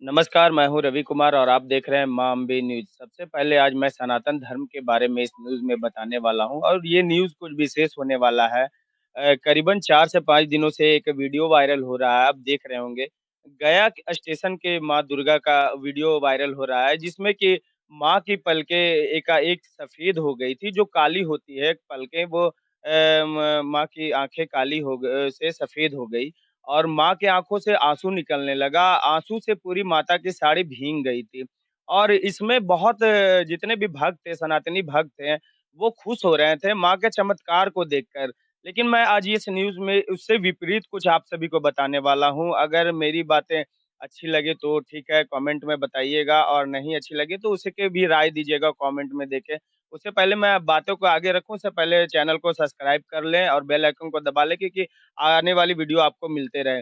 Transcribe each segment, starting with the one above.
नमस्कार, मैं हूँ रवि कुमार और आप देख रहे हैं माँ अम्बे न्यूज़। सबसे पहले आज मैं सनातन धर्म के बारे में इस न्यूज़ में बताने वाला हूँ और ये न्यूज़ कुछ विशेष होने वाला है। करीबन 4 से 5 दिनों से एक वीडियो वायरल हो रहा है, आप देख रहे होंगे। गया के स्टेशन के माँ दुर्गा का वीडियो वायरल हो रहा है, जिसमें कि माँ की पलकें एकाएक सफ़ेद हो गई थी, जो काली होती है पलकें वो म माँ की आँखें काली हो ग से सफ़ेद हो गई। और माँ की आँखों से आँसू निकलने लगा, आँसू से पूरी माता की साड़ी भीग गई थी। और इसमें बहुत जितने भी भक्त थे, सनातनी भक्त हैं, वो खुश हो रहे थे माँ के चमत्कार को देखकर। लेकिन मैं आज इस न्यूज़ में उससे विपरीत कुछ आप सभी को बताने वाला हूँ। अगर मेरी बातें अच्छी लगे तो ठीक है, कमेंट में बताइएगा और नहीं अच्छी लगी तो उसी की भी राय दीजिएगा कमेंट में देके। उससे पहले मैं बातों को आगे रखूँ, उससे पहले चैनल को सब्सक्राइब कर लें और बेल आइकन को दबा लें क्योंकि आने वाली वीडियो आपको मिलते रहे।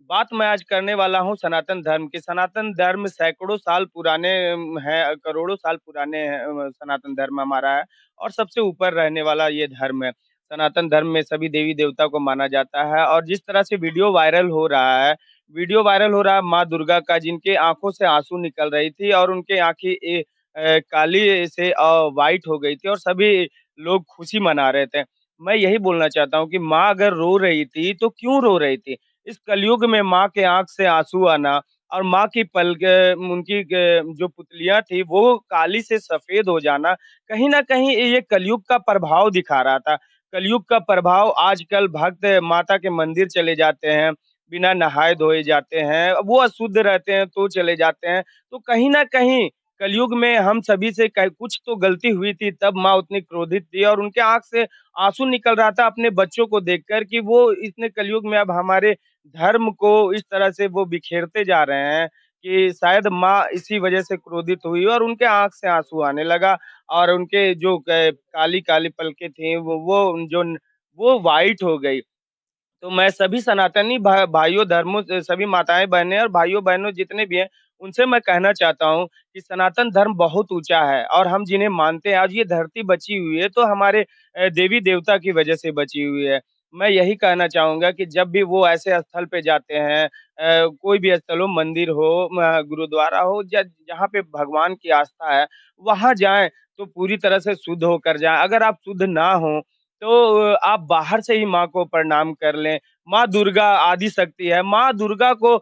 बात मैं आज करने वाला हूँ सनातन धर्म की। सनातन धर्म सैकड़ों साल पुराने है, करोड़ों साल पुराने हैं सनातन धर्म हमारा है और सबसे ऊपर रहने वाला ये धर्म है। सनातन धर्म में सभी देवी-देवता को माना जाता है और जिस तरह से वीडियो वायरल हो रहा है माँ दुर्गा का जिनके आँखों से आँसू निकल रही थी और उनकी आँखें काली से व्हाइट हो गई थी और सभी लोग खुशी मना रहे थे। मैं यही बोलना चाहता हूँ कि माँ अगर रो रही थी, तो क्यों रो रही थी? इस कलयुग में माँ के आँख से आँसू आना और माँ की उनकी जो पुतलियाँ थी, वो काली से सफ़ेद हो जाना, कहीं न कहीं ये कलयुग का प्रभाव दिखा रहा था। कलयुग का प्रभाव आजकल भक्त माता के मंदिर चले जाते हैं, बिना नहाए-धोए जाते हैं, वो अशुद्ध रहते हैं तो चले जाते हैं। तो कहीं न कहीं कलयुग में हम सभी से क कुछ तो गलती हुई थी, तब माँ उतनी क्रोधित थी और उनके आँख से आँसू निकल रहा था अपने बच्चों को देखकर कि वो इतने कलयुग में अब हमारे धर्म को इस तरह से वो बिखेरते जा रहे हैं कि शायद माँ इसी वजह से क्रोधित हुई और उनके आँख से आँसू आने लगा और उनके जो काली-काली पलकें थी वो व्हाइट हो गई। तो मैं सभी सनातनी भाइयों धर्मों से सभी माताएँ-बहनें और भाइयों-बहनों जितने भी हैं, उनसे मैं कहना चाहता हूँ कि सनातन धर्म बहुत ऊँचा है और हम जिन्हें मानते हैं, आज ये धरती बची हुई है, तो हमारे देवी-देवता की वजह से बची हुई है। मैं यही कहना चाहूँगा कि जब भी वो ऐसे स्थल पे जाते हैं कोई भी स्थल हो, मंदिर हो गुरुद्वारा हो, ज जहाँ पे भगवान की आस्था है, वहाँ जाएँ, तो पूरी तरह से शुद्ध होकर जाएँ। अगर आप शुद्ध ना हों तो आप बाहर से ही माँ को प्रणाम कर लें। माँ दुर्गा आदि शक्ति है। माँ दुर्गा को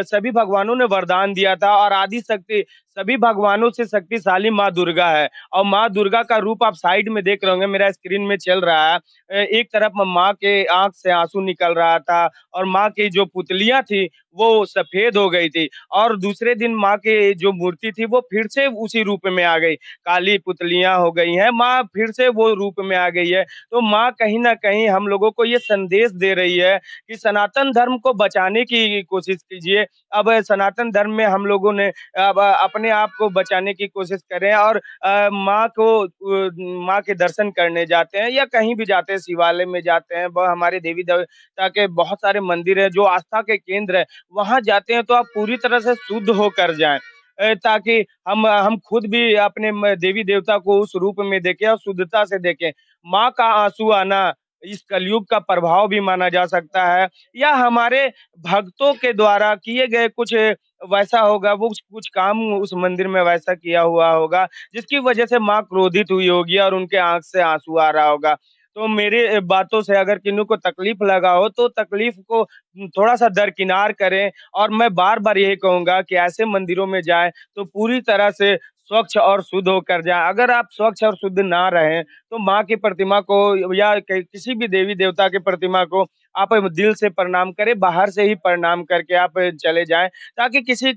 सभी भगवानों ने वरदान दिया था और आदि शक्ति सभी भगवानों से शक्तिशाली माँ दुर्गा है और माँ दुर्गा का रूप आप साइड में देख रहे होंगे, मेरा स्क्रीन में चल रहा है। एक तरफ माँ के आँख से आँसू निकल रहा था और माँ की जो पुतलियाँ थी, वो सफ़ेद हो गई थी और दूसरे दिन माँ की जो मूर्ति थी, वो फिर से उसी रूप में आ गई। काली पुतलियाँ हो गई हैं, माँ फिर से वो रूप में आ गई है। तो माँ कहीं न कहीं हम लोगों को ये संदेश दे रही है कि सनातन धर्म को बचाने की कोशिश कीजिए। अब सनातन धर्म में हम लोगों ने अब अपने आप को बचाने की कोशिश करें और माँ के दर्शन करने जाते हैं या कहीं भी जाते हैं, शिवालय में जाते हैं, व हमारे देवी-देवता के बहुत सारे मंदिर हैं, जो आस्था के केंद्र हैं, वहाँ जाते हैं तो आप पूरी तरह से शुद्ध होकर जाएँ। ताकि हम खुद भी अपने देवी-देवता को उस रूप में देखें और शुद्धता से देखें। माँ का आँसू आना इस कलयुग का प्रभाव भी माना जा सकता है या हमारे भक्तों के द्वारा किए गए कुछ वैसा होगा, वो कुछ काम उस मंदिर में वैसा किया हुआ होगा, जिसकी वजह से माँ क्रोधित हुई होगी और उनके आँख से आँसू आ रहा होगा। तो मेरे बातों से अगर किन्हीं को तकलीफ लगा हो, तो तकलीफ को थोड़ा-सा दरकिनार करें और मैं बार-बार यही कहूँगा कि ऐसे मंदिरों में जाएँ, तो पूरी तरह से स्वच्छ और शुद्ध होकर जाएँ। अगर आप स्वच्छ और शुद्ध ना रहें, तो माँ की प्रतिमा को या किसी भी देवी-देवता की प्रतिमा को आप दिल से प्रणाम करें, बाहर से ही प्रणाम करके आप चले जाएँ, ताकि किसी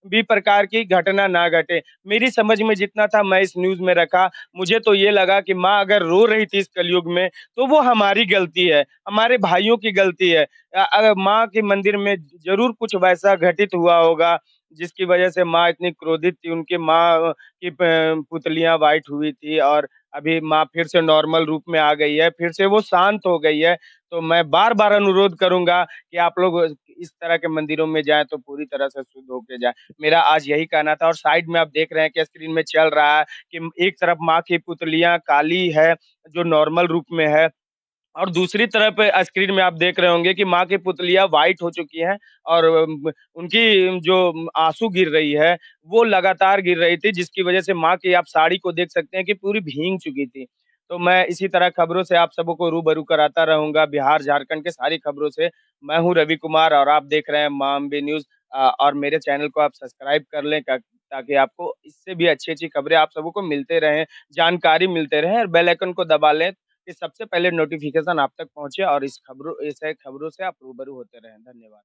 भी प्रकार की घटना ना घटे। मेरी समझ में जितना था मैं इस न्यूज़ में रखा, मुझे तो ये लगा कि माँ अगर रो रही थी इस कलयुग में, तो वो हमारी गलती है, हमारे भाइयों की गलती है। माँ के मंदिर में ज़रूर कुछ वैसा घटित हुआ होगा, जिसकी वजह से माँ इतनी क्रोधित थी, उनकी माँ की पुतलियाँ व्हाइट हुई थी और अभी माँ फिर से नॉर्मल रूप में आ गई है, फिर से वो शांत हो गई है। तो मैं बार-बार अनुरोध करूँगा कि आप लोग इस तरह के मंदिरों में जाएँ तो पूरी तरह से शुद्ध होके जाएँ। मेरा आज यही कहना था और साइड में आप देख रहे हैं कि स्क्रीन में चल रहा है कि एक तरफ माँ की पुतलियाँ काली है, जो नॉर्मल रूप में है और दूसरी तरफ स्क्रीन में आप देख रहे होंगे कि माँ की पुतलियाँ व्हाइट हो चुकी हैं और उनकी जो आँसू गिर रही है, वो लगातार गिर रही थी, जिसकी वजह से माँ की आप साड़ी को देख सकते हैं कि पूरी भीग चुकी थी। तो मैं इसी तरह खबरों से आप सबों को रूबरू कराता रहूँगा, बिहार, झारखंड के सारी खबरों से। मैं हूँ रवि कुमार और आप देख रहे हैं माँ अम्बे न्यूज़ और मेरे चैनल को आप सब्सक्राइब कर लें ताकि आपको इससे भी अच्छी-अच्छी खबरें आप सबों को मिलते रहें, जानकारी मिलते रहें और बेल आइकन को दबा लें कि सबसे पहले नोटिफ़िकेशन आप तक पहुँचे और इस खबरों से आप रूबरू होते रहें। धन्यवाद।